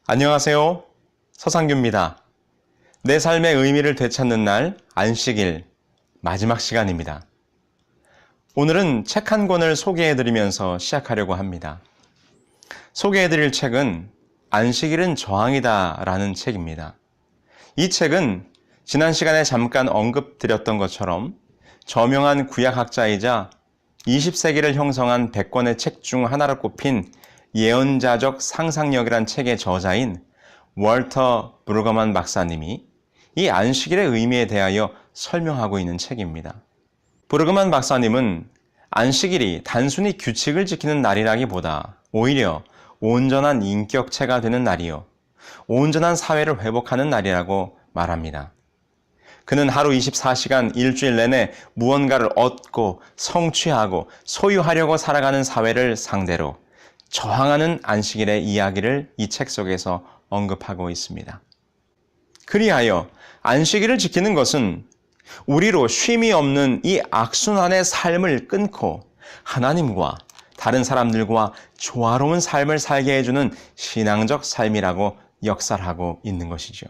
안녕하세요. 서상규입니다. 내 삶의 의미를 되찾는 날, 안식일, 마지막 시간입니다. 오늘은 책 한 권을 소개해드리면서 시작하려고 합니다. 소개해드릴 책은 안식일은 저항이다 라는 책입니다. 이 책은 지난 시간에 잠깐 언급드렸던 것처럼 저명한 구약학자이자 20세기를 형성한 100권의 책 중 하나로 꼽힌 예언자적 상상력이란 책의 저자인 월터 브루거만 박사님이 이 안식일의 의미에 대하여 설명하고 있는 책입니다. 브루거만 박사님은 안식일이 단순히 규칙을 지키는 날이라기보다 오히려 온전한 인격체가 되는 날이요, 온전한 사회를 회복하는 날이라고 말합니다. 그는 하루 24시간 일주일 내내 무언가를 얻고 성취하고 소유하려고 살아가는 사회를 상대로 저항하는 안식일의 이야기를 이 책 속에서 언급하고 있습니다. 그리하여 안식일을 지키는 것은 우리로 쉼이 없는 이 악순환의 삶을 끊고 하나님과 다른 사람들과 조화로운 삶을 살게 해주는 신앙적 삶이라고 역설하고 있는 것이죠.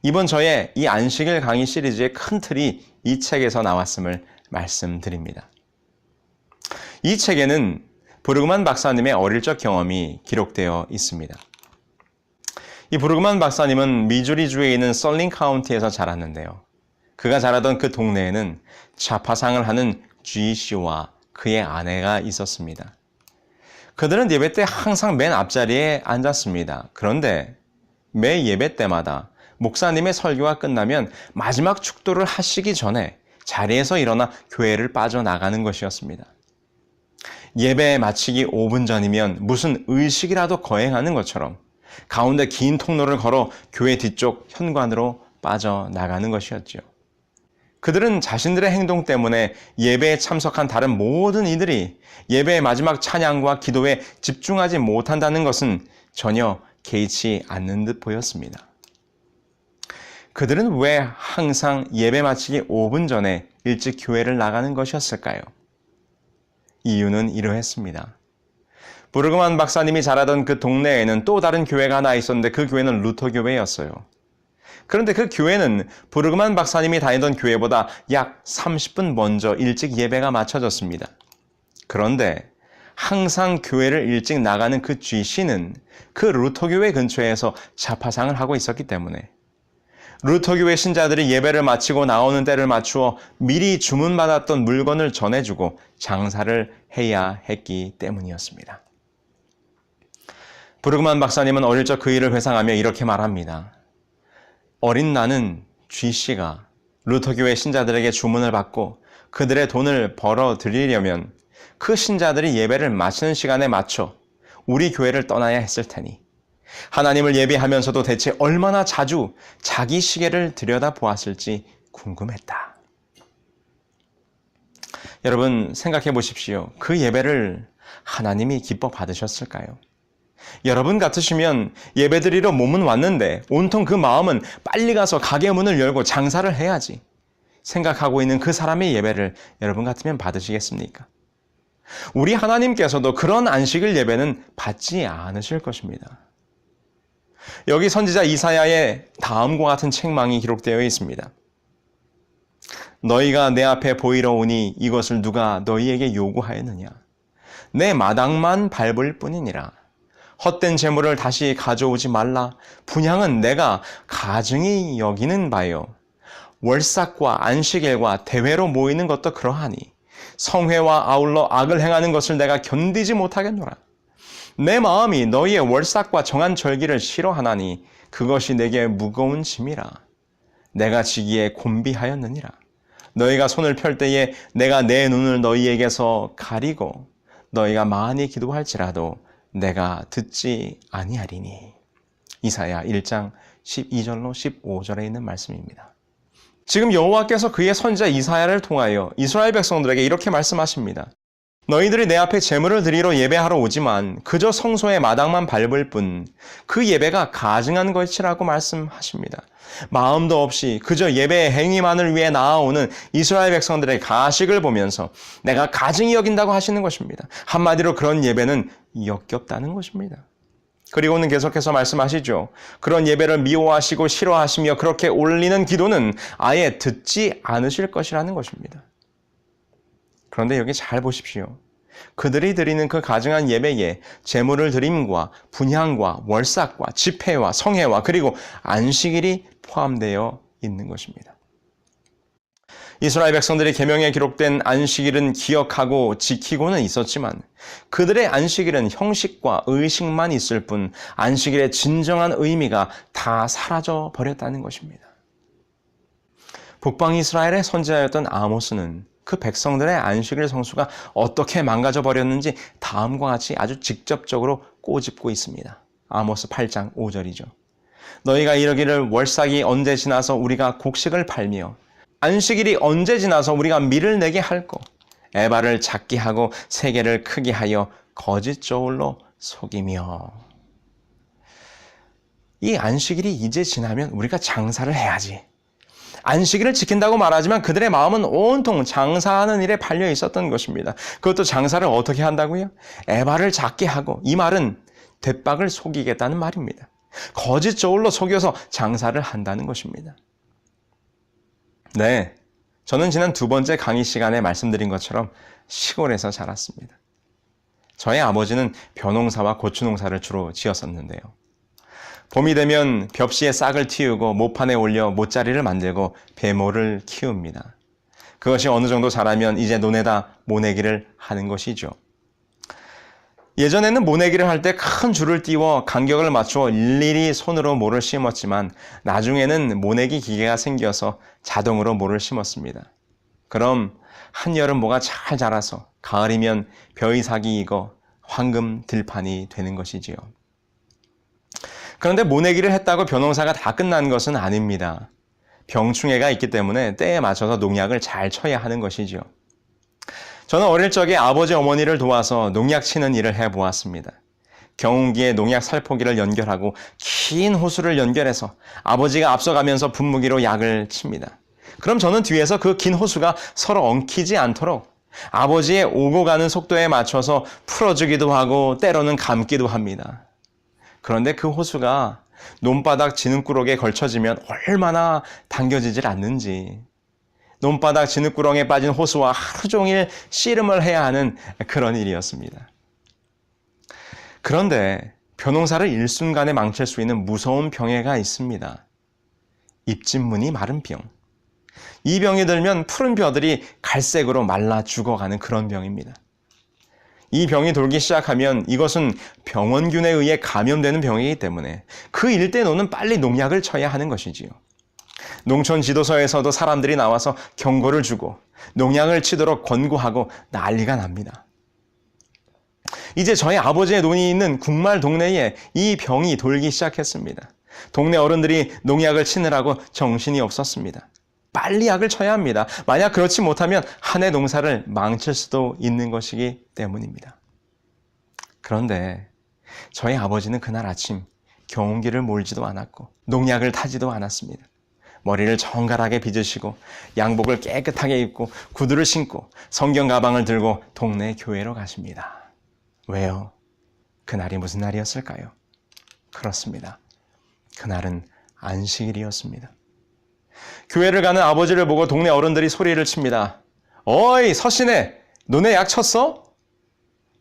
이번 저의 이 안식일 강의 시리즈의 큰 틀이 이 책에서 나왔음을 말씀드립니다. 이 책에는 브루그만 박사님의 어릴 적 경험이 기록되어 있습니다. 이 브루그만 박사님은 미주리주에 있는 썰링 카운티에서 자랐는데요. 그가 자라던 그 동네에는 좌파상을 하는 G 씨와 그의 아내가 있었습니다. 그들은 예배 때 항상 맨 앞자리에 앉았습니다. 그런데 매 예배 때마다 목사님의 설교가 끝나면 마지막 축도를 하시기 전에 자리에서 일어나 교회를 빠져나가는 것이었습니다. 예배 마치기 5분 전이면 무슨 의식이라도 거행하는 것처럼 가운데 긴 통로를 걸어 교회 뒤쪽 현관으로 빠져나가는 것이었죠. 그들은 자신들의 행동 때문에 예배에 참석한 다른 모든 이들이 예배의 마지막 찬양과 기도에 집중하지 못한다는 것은 전혀 개의치 않는 듯 보였습니다. 그들은 왜 항상 예배 마치기 5분 전에 일찍 교회를 나가는 것이었을까요? 이유는 이러했습니다. 브루그만 박사님이 자라던 그 동네에는 또 다른 교회가 하나 있었는데 그 교회는 루터 교회였어요. 그런데 그 교회는 브루그만 박사님이 다니던 교회보다 약 30분 먼저 일찍 예배가 마쳐졌습니다. 그런데 항상 교회를 일찍 나가는 그 G 씨는 그 루터 교회 근처에서 좌파상을 하고 있었기 때문에 루터교회 신자들이 예배를 마치고 나오는 때를 맞추어 미리 주문받았던 물건을 전해주고 장사를 해야 했기 때문이었습니다. 브루그만 박사님은 어릴 적 그 일을 회상하며 이렇게 말합니다. 어린 나는 G씨가 루터교회 신자들에게 주문을 받고 그들의 돈을 벌어들이려면 그 신자들이 예배를 마치는 시간에 맞춰 우리 교회를 떠나야 했을 테니 하나님을 예배하면서도 대체 얼마나 자주 자기 시계를 들여다보았을지 궁금했다. 여러분 생각해 보십시오. 그 예배를 하나님이 기뻐 받으셨을까요? 여러분 같으시면 예배드리러 몸은 왔는데 온통 그 마음은 빨리 가서 가게 문을 열고 장사를 해야지 생각하고 있는 그 사람의 예배를 여러분 같으면 받으시겠습니까? 우리 하나님께서도 그런 안식일 예배는 받지 않으실 것입니다. 여기 선지자 이사야의 다음과 같은 책망이 기록되어 있습니다. 너희가 내 앞에 보이러 오니 이것을 누가 너희에게 요구하였느냐? 내 마당만 밟을 뿐이니라. 헛된 재물을 다시 가져오지 말라. 분향은 내가 가증히 여기는 바요. 월삭과 안식일과 대회로 모이는 것도 그러하니 성회와 아울러 악을 행하는 것을 내가 견디지 못하겠노라. 내 마음이 너희의 월삭과 정한 절기를 싫어하나니 그것이 내게 무거운 짐이라. 내가 지기에 곤비하였느니라. 너희가 손을 펼 때에 내가 내 눈을 너희에게서 가리고 너희가 많이 기도할지라도 내가 듣지 아니하리니. 이사야 1장 12절로 15절에 있는 말씀입니다. 지금 여호와께서 그의 선지자 이사야를 통하여 이스라엘 백성들에게 이렇게 말씀하십니다. 너희들이 내 앞에 제물을 드리러 예배하러 오지만 그저 성소의 마당만 밟을 뿐 그 예배가 가증한 것이라고 말씀하십니다. 마음도 없이 그저 예배의 행위만을 위해 나아오는 이스라엘 백성들의 가식을 보면서 내가 가증히 여긴다고 하시는 것입니다. 한마디로 그런 예배는 역겹다는 것입니다. 그리고는 계속해서 말씀하시죠. 그런 예배를 미워하시고 싫어하시며 그렇게 올리는 기도는 아예 듣지 않으실 것이라는 것입니다. 그런데 여기 잘 보십시오. 그들이 드리는 그 가증한 예배에 제물을 드림과 분향과 월삭과 집회와 성회와 그리고 안식일이 포함되어 있는 것입니다. 이스라엘 백성들이 계명에 기록된 안식일은 기억하고 지키고는 있었지만 그들의 안식일은 형식과 의식만 있을 뿐 안식일의 진정한 의미가 다 사라져 버렸다는 것입니다. 북방 이스라엘의 선지자였던 아모스는 그 백성들의 안식일 성수가 어떻게 망가져 버렸는지 다음과 같이 아주 직접적으로 꼬집고 있습니다. 아모스 8장 5절이죠. 너희가 이러기를 월삭이 언제 지나서 우리가 곡식을 팔며 안식일이 언제 지나서 우리가 밀을 내게 할꼬 에바를 작게 하고 세계를 크게 하여 거짓 저울로 속이며. 이 안식일이 이제 지나면 우리가 장사를 해야지. 안식일을 지킨다고 말하지만 그들의 마음은 온통 장사하는 일에 팔려 있었던 것입니다. 그것도 장사를 어떻게 한다고요? 에바를 작게 하고, 이 말은 대박을 속이겠다는 말입니다. 거짓 저울로 속여서 장사를 한다는 것입니다. 네, 저는 지난 두 번째 강의 시간에 말씀드린 것처럼 시골에서 자랐습니다. 저의 아버지는 벼농사와 고추농사를 주로 지었었는데요. 봄이 되면 벽시에 싹을 틔우고 모판에 올려 모짜리를 만들고 배모를 키웁니다. 그것이 어느 정도 자라면 이제 논에다 모내기를 하는 것이죠. 예전에는 모내기를 할 때 큰 줄을 띄워 간격을 맞추어 일일이 손으로 모를 심었지만 나중에는 모내기 기계가 생겨서 자동으로 모를 심었습니다. 그럼 한여름 모가 잘 자라서 가을이면 벼이삭이 익어 황금 들판이 되는 것이지요. 그런데 모내기를 했다고 벼농사가 다 끝난 것은 아닙니다. 병충해가 있기 때문에 때에 맞춰서 농약을 잘 쳐야 하는 것이죠. 저는 어릴 적에 아버지 어머니를 도와서 농약 치는 일을 해보았습니다. 경운기에 농약 살포기를 연결하고 긴 호수를 연결해서 아버지가 앞서가면서 분무기로 약을 칩니다. 그럼 저는 뒤에서 그 긴 호수가 서로 엉키지 않도록 아버지의 오고 가는 속도에 맞춰서 풀어주기도 하고 때로는 감기도 합니다. 그런데 그 호수가 논바닥 진흙구렁에 걸쳐지면 얼마나 당겨지질 않는지, 논바닥 진흙구렁에 빠진 호수와 하루 종일 씨름을 해야 하는 그런 일이었습니다. 그런데 벼농사를 일순간에 망칠 수 있는 무서운 병해가 있습니다. 입진문이 마른 병. 이 병이 들면 푸른 벼들이 갈색으로 말라 죽어가는 그런 병입니다. 이 병이 돌기 시작하면 이것은 병원균에 의해 감염되는 병이기 때문에 그 일대노는 빨리 농약을 쳐야 하는 것이지요. 농촌 지도서에서도 사람들이 나와서 경고를 주고 농약을 치도록 권고하고 난리가 납니다. 이제 저희 아버지의 논이 있는 국말 동네에 이 병이 돌기 시작했습니다. 동네 어른들이 농약을 치느라고 정신이 없었습니다. 빨리 약을 쳐야 합니다. 만약 그렇지 못하면 한 해 농사를 망칠 수도 있는 것이기 때문입니다. 그런데 저희 아버지는 그날 아침 경운기를 몰지도 않았고 농약을 타지도 않았습니다. 머리를 정갈하게 빗으시고 양복을 깨끗하게 입고 구두를 신고 성경 가방을 들고 동네 교회로 가십니다. 왜요? 그날이 무슨 날이었을까요? 그렇습니다. 그날은 안식일이었습니다. 교회를 가는 아버지를 보고 동네 어른들이 소리를 칩니다. 어이 서신혜, 너네 약 쳤어?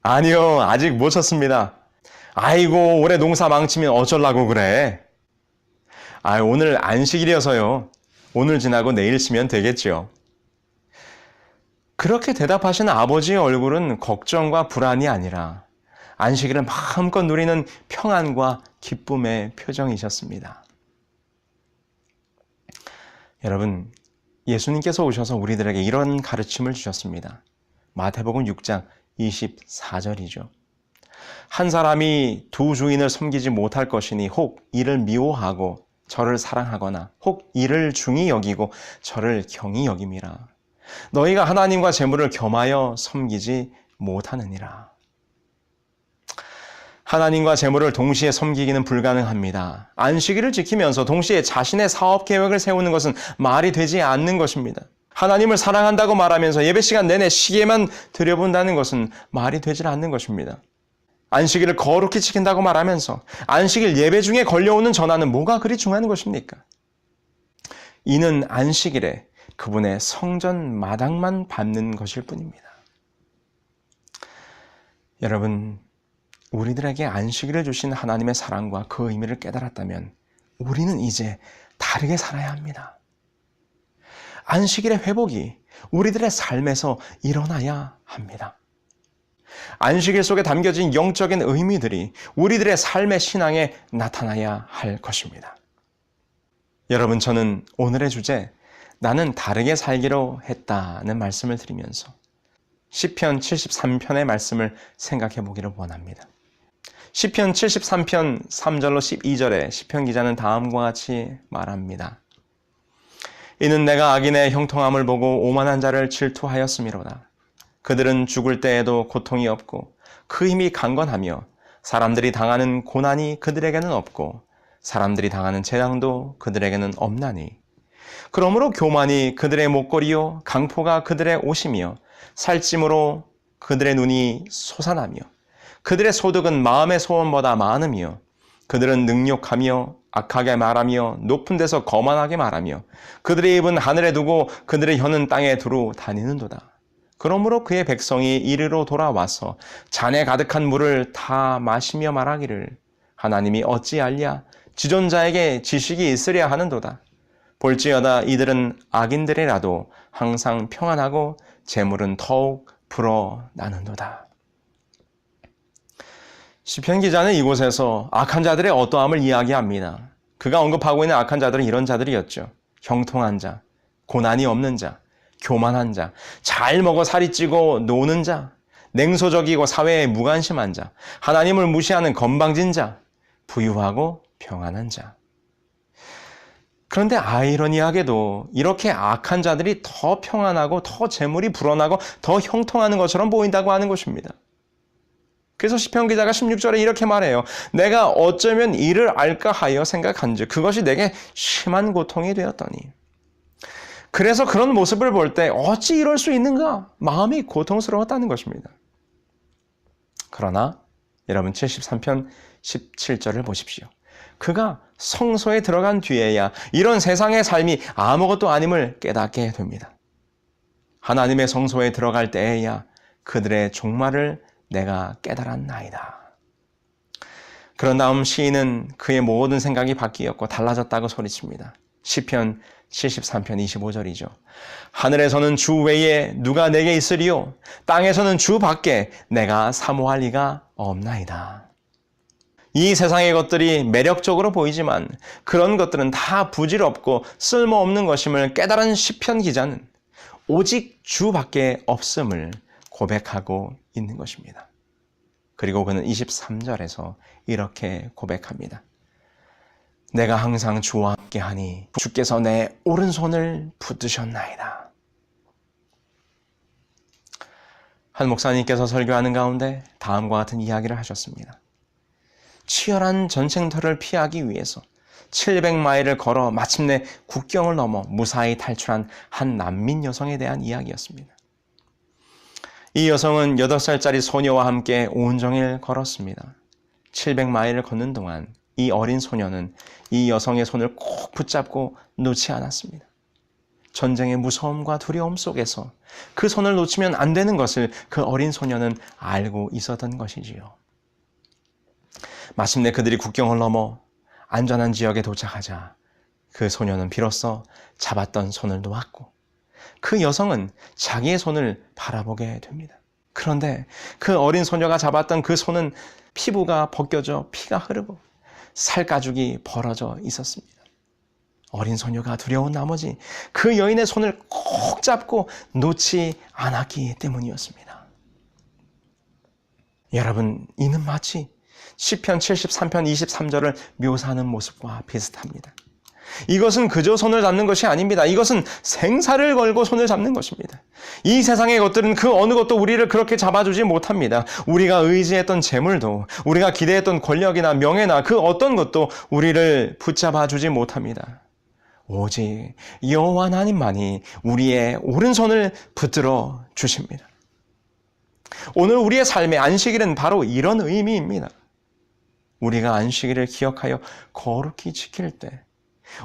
아니요, 아직 못 쳤습니다. 아이고, 올해 농사 망치면 어쩌려고 그래? 오늘 안식일이어서요. 오늘 지나고 내일 치면 되겠죠. 그렇게 대답하시는 아버지의 얼굴은 걱정과 불안이 아니라 안식일을 마음껏 누리는 평안과 기쁨의 표정이셨습니다. 여러분, 예수님께서 오셔서 우리들에게 이런 가르침을 주셨습니다. 마태복음 6장 24절이죠. 한 사람이 두 주인을 섬기지 못할 것이니 혹 이를 미워하고 저를 사랑하거나 혹 이를 중히 여기고 저를 경히 여김이라. 너희가 하나님과 재물을 겸하여 섬기지 못하느니라. 하나님과 재물을 동시에 섬기기는 불가능합니다. 안식일을 지키면서 동시에 자신의 사업 계획을 세우는 것은 말이 되지 않는 것입니다. 하나님을 사랑한다고 말하면서 예배 시간 내내 시계만 들여본다는 것은 말이 되질 않는 것입니다. 안식일을 거룩히 지킨다고 말하면서 안식일 예배 중에 걸려오는 전화는 뭐가 그리 중요한 것입니까? 이는 안식일에 그분의 성전 마당만 밟는 것일 뿐입니다. 여러분, 우리들에게 안식일을 주신 하나님의 사랑과 그 의미를 깨달았다면 우리는 이제 다르게 살아야 합니다. 안식일의 회복이 우리들의 삶에서 일어나야 합니다. 안식일 속에 담겨진 영적인 의미들이 우리들의 삶의 신앙에 나타나야 할 것입니다. 여러분, 저는 오늘의 주제, 나는 다르게 살기로 했다는 말씀을 드리면서 시편 73편의 말씀을 생각해 보기를 원합니다. 시편 73편 3절로 12절에 시편 기자는 다음과 같이 말합니다. 이는 내가 악인의 형통함을 보고 오만한 자를 질투하였음이로다. 그들은 죽을 때에도 고통이 없고 그 힘이 강건하며 사람들이 당하는 고난이 그들에게는 없고 사람들이 당하는 재앙도 그들에게는 없나니 그러므로 교만이 그들의 목걸이요 강포가 그들의 옷이며 살찜으로 그들의 눈이 솟아나며 그들의 소득은 마음의 소원보다 많으며 그들은 능욕하며 악하게 말하며 높은 데서 거만하게 말하며 그들의 입은 하늘에 두고 그들의 혀는 땅에 두루 다니는도다. 그러므로 그의 백성이 이리로 돌아와서 잔에 가득한 물을 다 마시며 말하기를 하나님이 어찌 알랴 지존자에게 지식이 있으랴 하는도다. 볼지어다 이들은 악인들이라도 항상 평안하고 재물은 더욱 불어나는도다. 시편 기자는 이곳에서 악한 자들의 어떠함을 이야기합니다. 그가 언급하고 있는 악한 자들은 이런 자들이었죠. 형통한 자, 고난이 없는 자, 교만한 자, 잘 먹어 살이 찌고 노는 자, 냉소적이고 사회에 무관심한 자, 하나님을 무시하는 건방진 자, 부유하고 평안한 자. 그런데 아이러니하게도 이렇게 악한 자들이 더 평안하고 더 재물이 불어나고 더 형통하는 것처럼 보인다고 하는 것입니다. 그래서 시편 기자가 16절에 이렇게 말해요. 내가 어쩌면 이를 알까 하여 생각한즉 그것이 내게 심한 고통이 되었더니. 그래서 그런 모습을 볼 때 어찌 이럴 수 있는가? 마음이 고통스러웠다는 것입니다. 그러나 여러분 73편 17절을 보십시오. 그가 성소에 들어간 뒤에야 이런 세상의 삶이 아무것도 아님을 깨닫게 됩니다. 하나님의 성소에 들어갈 때에야 그들의 종말을 내가 깨달았나이다. 그런 다음 시인은 그의 모든 생각이 바뀌었고 달라졌다고 소리칩니다. 시편 73편 25절이죠. 하늘에서는 주 외에 누가 내게 있으리요? 땅에서는 주 밖에 내가 사모할 리가 없나이다. 이 세상의 것들이 매력적으로 보이지만 그런 것들은 다 부질없고 쓸모없는 것임을 깨달은 시편 기자는 오직 주 밖에 없음을 고백하고 있는 것입니다. 그리고 그는 23절에서 이렇게 고백합니다. 내가 항상 주와 함께하니 주께서 내 오른손을 붙드셨나이다. 한 목사님께서 설교하는 가운데 다음과 같은 이야기를 하셨습니다. 치열한 전쟁터를 피하기 위해서 700마일을 걸어 마침내 국경을 넘어 무사히 탈출한 한 난민 여성에 대한 이야기였습니다. 이 여성은 8살짜리 소녀와 함께 온종일 걸었습니다. 700마일을 걷는 동안 이 어린 소녀는 이 여성의 손을 꼭 붙잡고 놓지 않았습니다. 전쟁의 무서움과 두려움 속에서 그 손을 놓치면 안 되는 것을 그 어린 소녀는 알고 있었던 것이지요. 마침내 그들이 국경을 넘어 안전한 지역에 도착하자 그 소녀는 비로소 잡았던 손을 놓았고 그 여성은 자기의 손을 바라보게 됩니다. 그런데 그 어린 소녀가 잡았던 그 손은 피부가 벗겨져 피가 흐르고 살가죽이 벌어져 있었습니다. 어린 소녀가 두려운 나머지 그 여인의 손을 꼭 잡고 놓지 않았기 때문이었습니다. 여러분, 이는 마치 시편 73편 23절을 묘사하는 모습과 비슷합니다. 이것은 그저 손을 잡는 것이 아닙니다. 이것은 생사를 걸고 손을 잡는 것입니다. 이 세상의 것들은 그 어느 것도 우리를 그렇게 잡아주지 못합니다. 우리가 의지했던 재물도, 우리가 기대했던 권력이나 명예나 그 어떤 것도 우리를 붙잡아주지 못합니다. 오직 여호와 하나님만이 우리의 오른손을 붙들어 주십니다. 오늘 우리의 삶의 안식일은 바로 이런 의미입니다. 우리가 안식일을 기억하여 거룩히 지킬 때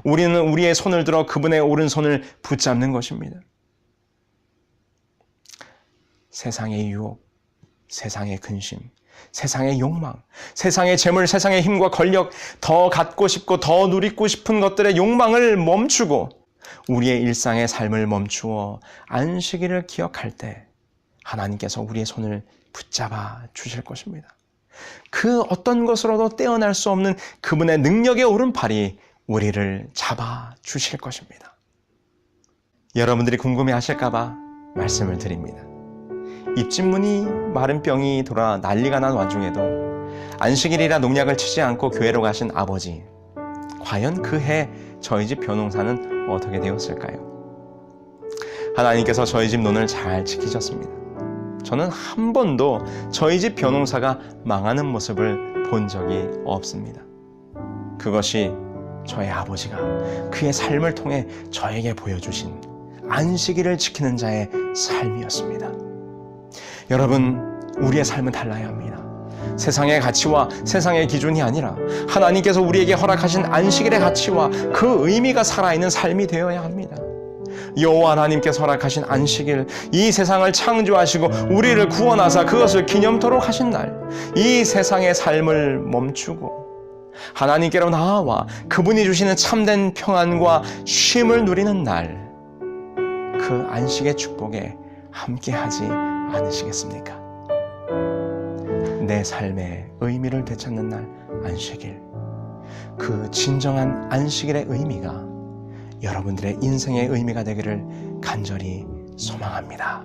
우리는 우리의 손을 들어 그분의 오른손을 붙잡는 것입니다. 세상의 유혹, 세상의 근심, 세상의 욕망, 세상의 재물, 세상의 힘과 권력, 더 갖고 싶고 더 누리고 싶은 것들의 욕망을 멈추고 우리의 일상의 삶을 멈추어 안식일을 기억할 때 하나님께서 우리의 손을 붙잡아 주실 것입니다. 그 어떤 것으로도 떼어날 수 없는 그분의 능력의 오른팔이 우리를 잡아 주실 것입니다. 여러분들이 궁금해하실까 봐 말씀을 드립니다. 입진문이 마른 병이 돌아 난리가 난 와중에도 안식일이라 농약을 치지 않고 교회로 가신 아버지, 과연 그 해 저희 집 벼농사는 어떻게 되었을까요? 하나님께서 저희 집 논을 잘 지키셨습니다. 저는 한 번도 저희 집 벼농사가 망하는 모습을 본 적이 없습니다. 그것이 저의 아버지가 그의 삶을 통해 저에게 보여주신 안식일을 지키는 자의 삶이었습니다. 여러분, 우리의 삶은 달라야 합니다. 세상의 가치와 세상의 기준이 아니라 하나님께서 우리에게 허락하신 안식일의 가치와 그 의미가 살아있는 삶이 되어야 합니다. 여호와 하나님께서 허락하신 안식일, 이 세상을 창조하시고 우리를 구원하사 그것을 기념토록 하신 날, 이 세상의 삶을 멈추고 하나님께로 나아와 그분이 주시는 참된 평안과 쉼을 누리는 날, 그 안식의 축복에 함께하지 않으시겠습니까? 내 삶의 의미를 되찾는 날 안식일, 그 진정한 안식일의 의미가 여러분들의 인생의 의미가 되기를 간절히 소망합니다.